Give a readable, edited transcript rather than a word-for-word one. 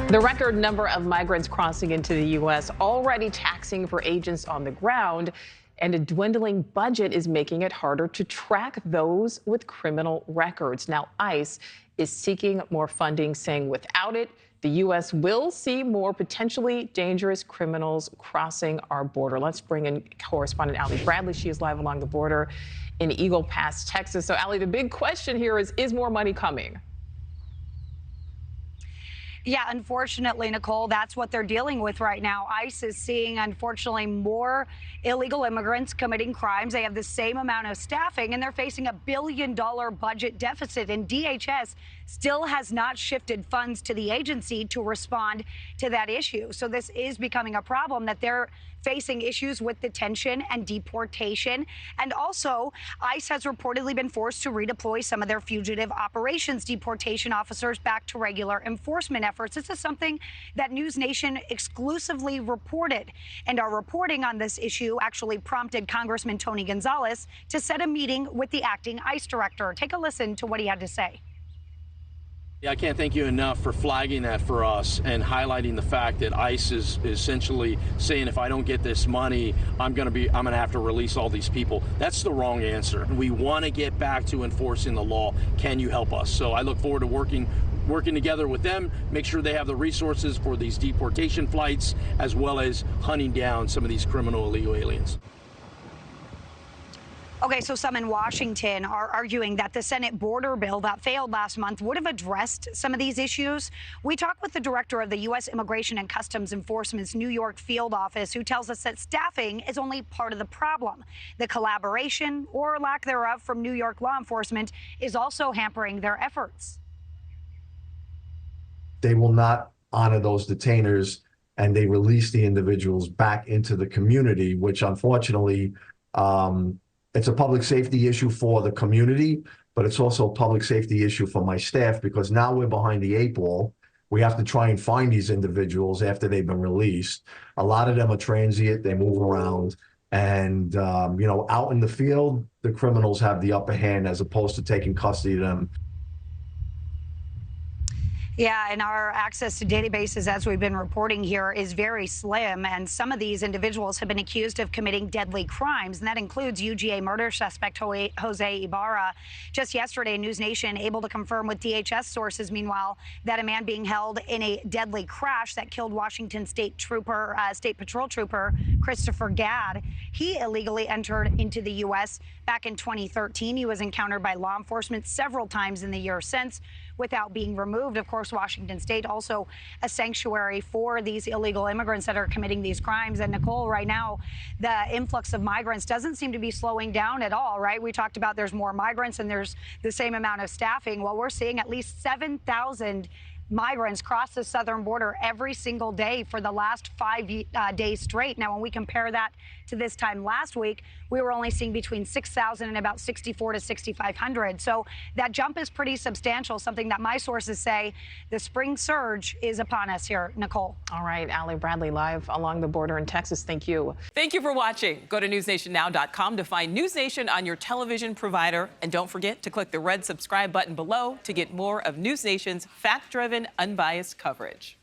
The record number of migrants crossing into the U.S. already taxing for agents on the ground, and a dwindling budget is making it harder to track those with criminal records. Now, ICE is seeking more funding, saying without it, the U.S. will see more potentially dangerous criminals crossing our border. Let's bring in correspondent Ali Bradley. She is live along the border in Eagle Pass, Texas. So, Ali, the big question here is more money coming? Yeah, unfortunately, Nichole, that's what they're dealing with right now. ICE is seeing, unfortunately, more illegal immigrants committing crimes. They have the same amount of staffing, and they're facing $1 billion budget deficit. And DHS still has not shifted funds to the agency to respond to that issue. So this is becoming a problem that they're facing issues with detention and deportation. And also, ICE has reportedly been forced to redeploy some of their fugitive operations deportation officers back to regular enforcement efforts. This is something that NewsNation exclusively reported. And our reporting on this issue actually prompted Congressman Tony Gonzalez to set a meeting with the acting ICE director. Take a listen to what he had to say. Yeah, I can't thank you enough for flagging that for us and highlighting the fact that ICE is essentially saying if I don't get this money, I'm going to have to release all these people. That's the wrong answer. We want to get back to enforcing the law. Can you help us? So I look forward to working together with them, make sure they have the resources for these deportation flights, as well as hunting down some of these criminal illegal aliens. Okay, so some in Washington are arguing that the Senate border bill that failed last month would have addressed some of these issues. We talked with the director of the U.S. Immigration and Customs Enforcement's New York field office, who tells us that staffing is only part of the problem. The collaboration, or lack thereof, from New York law enforcement is also hampering their efforts. They will not honor those detainers, and they release the individuals back into the community, which unfortunately, it's a public safety issue for the community, but it's also a public safety issue for my staff, because now we're behind the 8 ball. We have to try and find these individuals after they've been released. A lot of them are transient, they move around, and out in the field, the criminals have the upper hand as opposed to taking custody of them. Yeah, and our access to databases, as we've been reporting here, is very slim. And some of these individuals have been accused of committing deadly crimes, and that includes UGA murder suspect Jose Ibarra. Just yesterday, NewsNation able to confirm with DHS sources, meanwhile, that a man being held in a deadly crash that killed Washington State Patrol Trooper Christopher Gadd. He illegally entered into the U.S. back in 2013. He was encountered by law enforcement several times in the year since without being removed. Of course, Washington State also a sanctuary for these illegal immigrants that are committing these crimes. And Nichole, right now, the influx of migrants doesn't seem to be slowing down at all, right? We talked about there's more migrants and there's the same amount of staffing. Well, we're seeing at least 7,000 migrants cross the southern border every single day for the last 5 days straight. Now, when we compare that to this time last week, we were only seeing between 6,000 and about 6,400 to 6,500. So that jump is pretty substantial, something that my sources say the spring surge is upon us here. Nichole. All right, Ali Bradley live along the border in Texas. Thank you. Thank you for watching. Go to newsnationnow.com to find NewsNation on your television provider. And don't forget to click the red subscribe button below to get more of NewsNation's fact-driven, unbiased coverage.